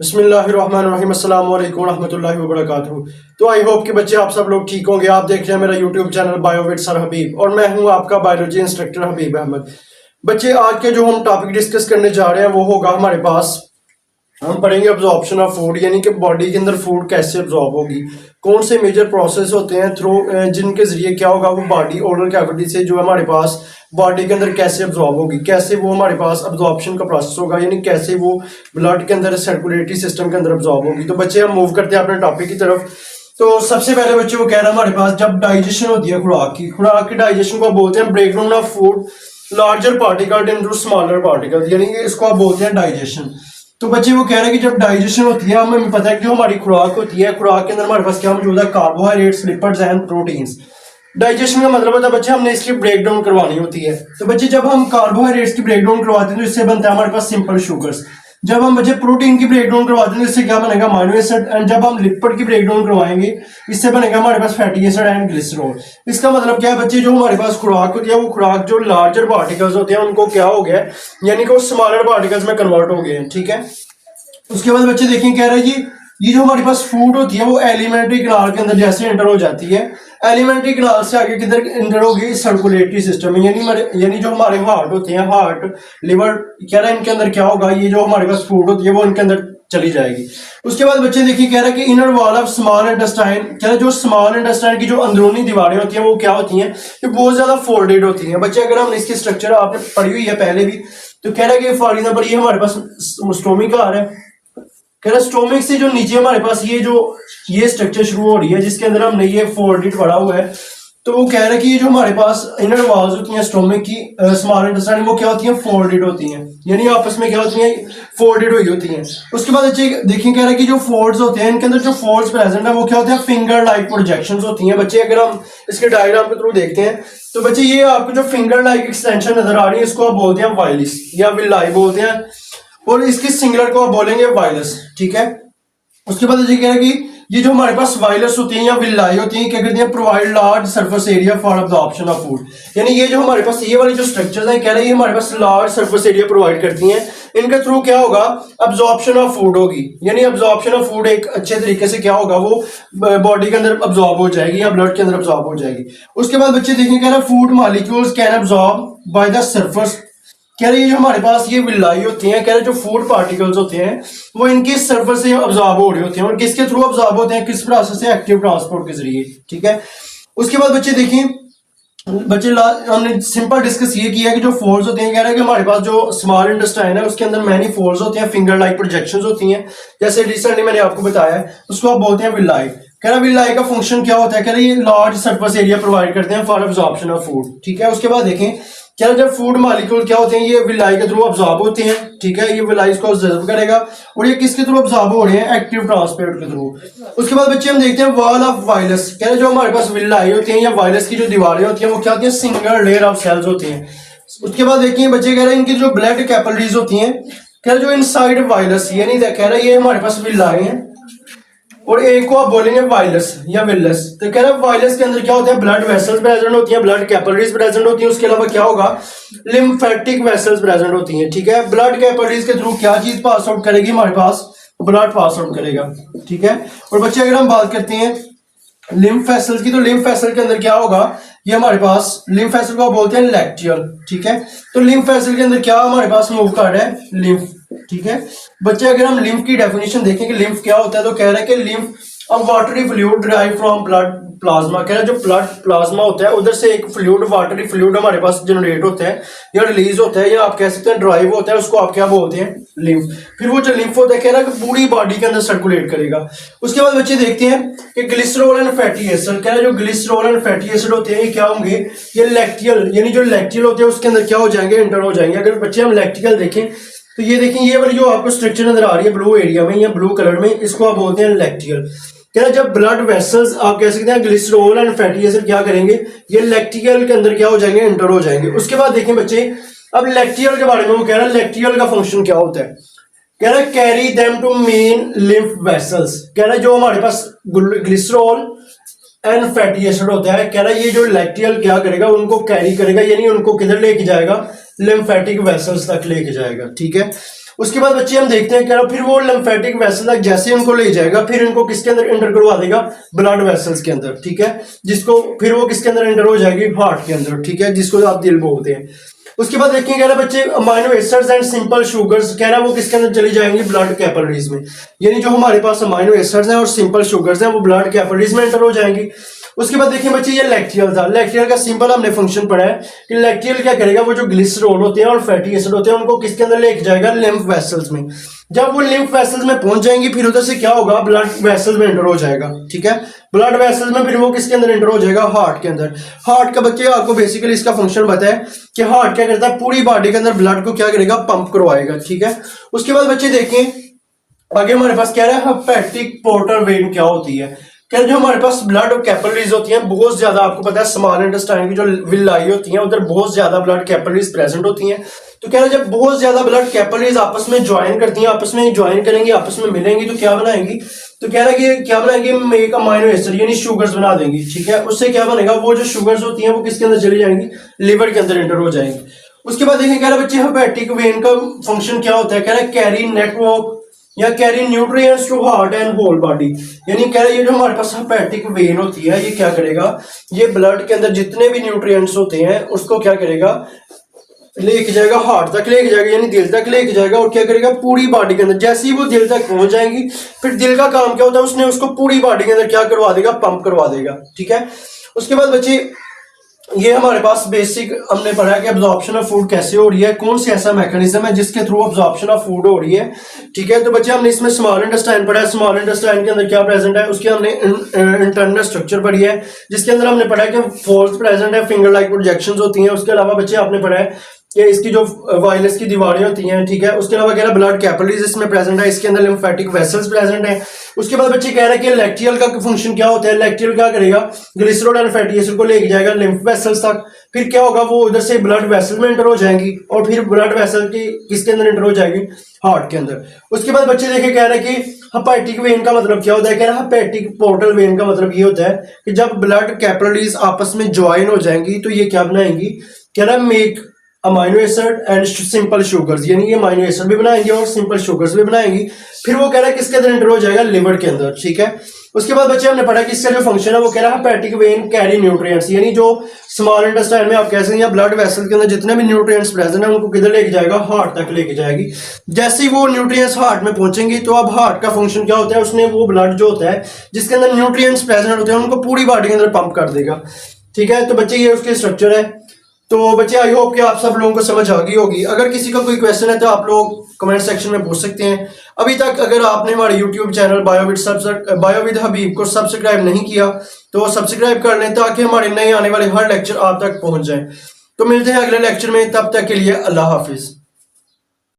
बिस्मिल्लाहिर्रहमानिर्रहीम अस्सलाम वालेकुम रहमतुल्लाहि व बरकातुहू। तो आई होप कि बच्चे आप सब लोग ठीक होंगे। आप देख रहे हैं मेरा YouTube channel bio with sir Habib और मैं हूं आपका बायोलॉजी इंस्ट्रक्टर हबीब अहमद। बच्चे आज के जो हम टॉपिक डिस्कस करने जा रहे हैं वो होगा हमारे पास, हम पढ़ेंगे अब्जॉर्प्शन ऑफ फूड, यानी कि बॉडी के अंदर फूड कैसे अब्जॉर्ब होगी, कौन से मेजर प्रोसेस होते हैं थ्रू जिनके जरिए क्या होगा वो बॉडी ओरल कैविटी से जो हमारे पास बॉडी के अंदर कैसे अब्जॉर्ब होगी, कैसे वो हमारे पास अब्जॉर्प्शन का प्रोसेस होगा, यानी कैसे वो ब्लड के अंदर सर्कुलेटरी सिस्टम के अंदर अब्जॉर्ब होगी। तो बच्चे हम मूव करते हैं अपने टॉपिक की तरफ। तो सबसे पहले बच्चे वो कह रहे हैं हमारे पास जब डाइजेशन होती है खुराक की डाइजेशन को बोलते हैं break down of food larger particle into smaller particle, यानी कि इसको आप बोलते हैं डाइजेशन। तो बच्चे वो कह रहे हैं कि जब डाइजेशन होती है हमें पता है कि जो हमारी खुराक होती है, खुराक के अंदर हमारे पास क्या मौजूद है, carbohydrates, lipids and proteins. Digestion का मतलब होता है बच्चे हमने इसकी ब्रेक डाउन करवानी होती है। तो बच्चे जब हम कार्बोहाइड्रेट्स की ब्रेक डाउन करवाते हैं तो इससे बनता है हमारे पास सिंपल शुगर्स। जब हम बच्चे प्रोटीन की ब्रेक डाउन करवाते हैं तो इससे क्या बनेगा, अमीनो एसिड। एंड जब हम लिपिड की ब्रेक डाउन करवाएंगे इससे बनेगा हमारे पास फैटी एसिड एंड ग्लिसरॉल। इसका मतलब क्या है बच्चे, जो हमारे पास खुराक होती है वो खुराक जो लार्जर पार्टिकल्स होते हैं उनको क्या हो गया है, यानी कि वो स्मॉलर पार्टिकल्स में कन्वर्ट हो गए हैं। ठीक है, उसके बाद बच्चे देखें कह रहे हैं जी ये जो हमारे पास फूड होती है वो एलिमेंट्री कनाल के अंदर जैसे एंटर हो जाती है, एलिमेंट्री कनाल से आगे किधर एंटर होगी, सर्कुलेटरी सिस्टम में, यानी जो हमारे हार्ट होते हैं, हार्ट, लिवर, कह रहा है इनके अंदर क्या होगा, ये जो हमारे पास फूड होती है वो इनके अंदर चली जाएगी। उसके बाद बच्चे देखिए कह रहा है कि inner wall of small intestine, कह रहा है जो स्मॉल इंटेस्टाइन की जो अंदरूनी दीवारें होती हैं वो क्या होती हैं, ये बहुत ज्यादा फोल्डेड होती हैं। बच्चे अगर हम इसकी स्ट्रक्चर आपने पढ़ी हुई है पहले भी, तो कह रहा है कि फॉर एग्जाम्पल ये हमारे पास स्टोमिक आ रहा है, कह रहा स्टोमिक से जो नीचे हमारे पास ये स्ट्रक्चर शुरू हो रही है जिसके अंदर हमने ये फोल्डेड पढ़ा हुआ है। तो वो कह रहे हैं कि ये जो हमारे पास इनर वॉल्स होती हैं स्टोमिक की, स्मॉल इंटेस्टाइन, वो क्या होती हैं, फोल्डेड होती हैं, यानी आपस में क्या होती हैं, फोल्डेड हुई होती हैं। उसके बाद अच्छे देखिए कह रहे हैं कि जो फोल्ड्स होते हैं इनके अंदर जो फोल्ड्स प्रेजेंट है वो क्या होते हैं, फिंगर लाइक प्रोजेक्शंस होती हैं। बच्चे अगर हम इसके डायग्राम के थ्रू देखते हैं तो बच्चे ये आपको जो फिंगर लाइक एक्सटेंशन नजर आ रही है इसको आप बोलते हैं वाइलिस या विलाई बोलते हैं, और इसके सिंगुलर को आप बोलेंगे वाइलस। ठीक है, उसके बाद ये कह रहा है कि ये जो हमारे पास वाइलस होती हैं या विलाई होती हैं क्या करती हैं, provide large surface area for absorption of food, यानी ये जो हमारे पास ये वाले जो स्ट्रक्चर्स हैं कह रहे हैं ये हमारे पास लार्ज सरफेस एरिया प्रोवाइड करती हैं। इनके थ्रू क्या होगा, अब्जॉर्प्शन ऑफ फूड होगी, यानी अब्जॉर्प्शन ऑफ फूड एक अच्छे तरीके से क्या होगा, वो बॉडी के अंदर अब्जॉर्ब हो जाएगी या ब्लड के अंदर अब्जॉर्ब हो जाएगी। उसके बाद बच्चे देखें कह रहे हैं food molecules can absorb by the surface, कह रहे हैं जो हमारे पास ये विलाई होती हैं, कह रहे जो फूड पार्टिकल्स होते हैं वो इनके सरफेस से अब्जॉर्ब हो रहे होते हैं, और किसके थ्रू अब्जॉर्ब होते हैं, किस प्रोसेस से, एक्टिव ट्रांसपोर्ट के जरिए। ठीक है, उसके बाद बच्चे देखिए हमने सिंपल डिस्कस ये किया कि जो फोल्ड्स होते हैं, कह रहे हैं कि हमारे पास जो स्मॉल इंटेस्टाइन है उसके अंदर मैनी फोल्ड्स होते हैं, फिंगर लाइक प्रोजेक्शंस होती हैं, जैसे रिसेंटली मैंने आपको बताया है, उसको आप बोलते हैं विलाई। कह रहा विलाई का फंक्शन क्या होता है, कह रहे ये लार्ज सरफेस एरिया प्रोवाइड करते हैं फॉर अब्जॉर्प्शन ऑफ फूड। ठीक है, उसके बाद देखें क्या जब फूड मॉलिक्यूल क्या होते हैं ये विलाई के थ्रू अब्जॉर्ब होते हैं। ठीक है, ये विलाई इसको ऑब्जर्व करेगा और ये किसके थ्रू अब्जॉर्ब हो रहे हैं, एक्टिव ट्रांसपोर्ट के थ्रू। उसके बाद बच्चे हम देखते हैं वॉल ऑफ वायरस, कह रहे जो हमारे पास विलाई होती हैं या वायरस की जो दीवारें होती हैं वो क्या होती हैं, सिंगल लेयर ऑफ सेल्स होती हैं। उसके बाद देखिए बच्चे कह रहे हैं इनकी जो ब्लड कैपिलरीज होती हैं, कह रहे जो इनसाइड वायरस, यानी कह रहे ये हमारे पास विलाई है और एक को आप बोलेंगे वाइलस या विलस। तो कह रहा है वाइलस के अंदर क्या होते हैं, ब्लड वेसल्स प्रेजेंट होती हैं, ब्लड कैपिलरीज प्रेजेंट होती हैं, उसके अलावा क्या होगा, लिम्फेटिक वेसल्स प्रेजेंट होती हैं। ठीक है, ब्लड कैपिलरीज के थ्रू क्या चीज पास आउट करेगी, हमारे पास ब्लड पास आउट करेगा। ठीक है, और बच्चे अगर हम बात करते हैं लिम्फ वेसल्स की, तो लिम्फ वेसल के अंदर क्या होगा, ये हमारे पास लिम्फ वेसल को बोलते हैं लैक्टियल। ठीक है, तो लिम्फ वेसल के अंदर क्या हमारे पास मूव कर रहा है, लिम्फ। ठीक है, बच्चे अगर हम लिम्फ की डेफिनेशन देखें कि लिम्फ क्या होता है, तो कह रहा है कि lymph a watery fluid derive from blood plasma, कह रहा है जो ब्लड प्लाज्मा होता है उधर से एक फ्लूइड, वाटरी फ्लूइड हमारे पास जनरेट होता है या रिलीज होता है या आप कह सकते हैं ड्राइव होता है, उसको आप क्या बोलते हैं, लिम्फ। फिर वो जो लिम्फ होता है कह रहा है कि पूरी बॉडी के अंदर सर्कुलेट करेगा। उसके बाद बच्चे देखते हैं कि ग्लिसरॉल एंड फैटी एसिड, कह रहा है जो ग्लिसरॉल एंड फैटी एसिड होते हैं ये क्या होंगे, ये लैक्टियल, यानी जो लैक्टियल होते हैं उसके अंदर क्या हो जाएंगे, एंटर हो जाएंगे। अगर बच्चे हम लैक्टिकल देखें तो ये देखें ये वाली जो आपको स्ट्रक्चर नजर आ रही है ब्लू एरिया में या ब्लू कलर में, इसको आप बोलते हैं लैक्टिकल। क्या जब ब्लड वेसल्स आप कह सकते हैं ग्लिसरॉल एंड फैटी एसिड क्या करेंगे, ये लैक्टिकल के अंदर क्या हो जाएंगे, एंटर हो जाएंगे। उसके बाद देखें बच्चे अब लैक्टियल के बारे में वो कह रहा है लैक्टियल का फंक्शन क्या होता है, कह रहा है carry them to main lymph vessels, कह रहा है जो हमारे पास ग्लिसरॉल एंड फैटी एसिड होता है, कह रहा है ये जो लैक्टियल क्या करेगा, उनको कैरी करेगा, यानी उनको किधर लेके जाएगा, लिम्फेटिक वेसल्स तक लेके जाएगा। ठीक है, उसके बाद बच्चे हम देखते हैं क्या फिर वो लिम्फेटिक वेसल जैसे ही उनको ले जाएगा फिर इनको किसके अंदर एंटर करवा देगा, ब्लड वेसल्स के अंदर, ठीक है, जिसको फिर वो किसके अंदर एंटर हो जाएगी, हार्ट के अंदर, ठीक है, जिसको आप दिल बोलते हैं। उसके बाद देखिए कह रहा है बच्चे amino acids and simple sugars, कह रहा है वो किसके अंदर चली जाएंगी, ब्लड कैपिलरीज में, यानी जो हमारे पास अमाइनो एसिड्स हैं और सिंपल शुगर्स हैं वो ब्लड कैपिलरीज में एंटर हो जाएंगी। उसके बाद देखिए बच्चे ये लैक्टियल था, लैक्टियल का सिंपल हमने फंक्शन पढ़ा है कि लैक्टियल क्या करेगा, वो जो ग्लिसरॉल होते हैं और फैटी एसिड होते हैं उनको किसके अंदर लेके जाएगा, लिम्फ वेसल्स में। जब वो लिम्फ वेसल्स में पहुंच जाएंगी फिर उधर से क्या होगा, ब्लड वेसल्स में एंटर हो जाएगा, ठीक है, ब्लड वेसल्स में फिर वो किसके अंदर एंटर हो जाएगा, हार्ट के अंदर। हार्ट का बच्चे आपको बेसिकली इसका फंक्शन पता है कि हार्ट क्या करता है, पूरी बॉडी के अंदर ब्लड को क्या करेगा, पंप करवाएगा, ठीक है। उसके बाद बच्चे देखें आगे हमारे पास क्या है, हेपेटिक पोर्टल वेन क्या होती है, क्या जो हमारे पास ब्लड कैपिलरीज होती हैं बहुत ज्यादा, आपको पता है स्मॉल इंटेस्टाइन की जो विलाई होती हैं उधर बहुत ज्यादा ब्लड कैपिलरीज प्रेजेंट होती हैं। तो कह रहे जब बहुत ज्यादा ब्लड कैपिलरीज आपस में ज्वाइन करती हैं, आपस में ज्वाइन करेंगी, आपस में मिलेंगी तो क्या बनाएंगी, तो कह रहा है कि क्या बनाएंगे, एक अमाइनो एसिड यानी शुगर्स बना देंगी, ठीक है। उससे क्या बनेगा, वो जो शुगर्स होती हैं वो किसके अंदर चली जाएंगी, लिवर के अंदर एंटर हो जाएंगी। उसके बाद देखिए कह रहा है बच्चे हेपेटिक वेन का फंक्शन क्या होता है, कह रहा है कैरी नेटवर्क या carry nutrients to heart and whole body, यानी कह रहा है ये जो हमारे पास हेपेटिक वेन होती है ये क्या करेगा, ये ब्लड के अंदर जितने भी न्यूट्रिएंट्स होते हैं उसको क्या करेगा, लेके जाएगा हार्ट तक लेके जाएगा, यानी दिल तक लेके जाएगा और क्या करेगा, पूरी बॉडी के अंदर। जैसे ही वो दिल तक पहुंच जाएंगी फिर दिल का काम क्या होता है, उसने उसको पूरी बॉडी के अंदर क्या करवा देगा, पंप करवा देगा, ठीक है। उसके बाद बच्चे ये हमारे पास बेसिक हमने पढ़ा है कि अब्जॉर्प्शन ऑफ फूड कैसे हो रही है, कौन सी ऐसा मैकेनिज्म है जिसके थ्रू अब्जॉर्प्शन ऑफ फूड हो रही है, ठीक है। तो बच्चे हमने इसमें स्मॉल इंटेस्टाइन पढ़ा है, स्मॉल इंटेस्टाइन के अंदर क्या प्रेजेंट है, उसके हमने इंटरनल स्ट्रक्चर पढ़ी है जिसके अंदर हमने पढ़ा है कि फोल्स प्रेजेंट है, फिंगर लाइक प्रोजेक्शंस होती हैं। उसके अलावा बच्चे आपने पढ़ा है कि इसकी जो वायरस की दीवारें होती हैं, ठीक है। उसके अलावा कह रहा है ब्लड कैपिलरीज इसमें प्रेजेंट है, इसके अंदर लिम्फेटिक वेसल्स प्रेजेंट है। उसके बाद बच्चे कह रहे हैं कि लैक्टियल का फंक्शन क्या होता है, लैक्टियल क्या करेगा, ग्लिसरॉल एंड फैटी एसिड को लेके जाएगा लिम्फ वेसल्स तक, फिर क्या होगा, वो उधर से ब्लड वेसल में एंटर हो जाएंगी और फिर ब्लड वेसल की किसके अंदर एंटर हो जाएगी, हार्ट के अंदर। उसके बाद बच्चे देखे कह रहे हैं कि हेपेटिक वेन का मतलब क्या होता है, कह रहा है हेपेटिक पोर्टल वेन का मतलब ये होता है कि जब ब्लड कैपिलरीज आपस में ज्वाइन हो जाएंगी तो ये क्या बनाएंगी, कह रहा है make amino acid and simple sugars, यानी ये अमाइनो एसिड भी बनाएंगे और सिंपल शुगर्स भी बनाएंगी। फिर वो कह रहा है किसके अंदर एंटर हो जाएगा, लिवर के अंदर, ठीक है। उसके बाद बच्चे हमने पढ़ा कि इसका जो फंक्शन है वो कह रहा है हेपेटिक वेन कैरी न्यूट्रिएंट्स, यानी जो स्मॉल इंटेस्टाइन में आप कह सकते हैं ब्लड वेसल के अंदर जितने भी न्यूट्रिएंट्स प्रेजेंट है उनको किधर लेके जाएगा, हार्ट तक लेके जाएगी। जैसे ही वो न्यूट्रिएंट्स हार्ट में पहुंचेंगी तो अब हार्ट का फंक्शन क्या होता है, उसने वो ब्लड जो होता है जिसके अंदर न्यूट्रिएंट्स प्रेजेंट होते हैं उनको पूरी बॉडी के अंदर पंप कर देगा, ठीक है। तो बच्चे ये उसके स्ट्रक्चर है। तो बच्चे आई होप कि आप सब लोगों को समझ आ गई होगी। अगर किसी का कोई क्वेश्चन है तो आप लोग कमेंट सेक्शन में पूछ सकते हैं। अभी तक अगर आपने हमारे यूट्यूब चैनल बायो विद हबीब को सब्सक्राइब नहीं किया तो सब्सक्राइब कर लें ताकि हमारे नए आने वाले हर लेक्चर आप तक पहुंच जाए। तो मिलते हैं अगले लेक्चर में, तब तक के लिए अल्लाह हाफिज।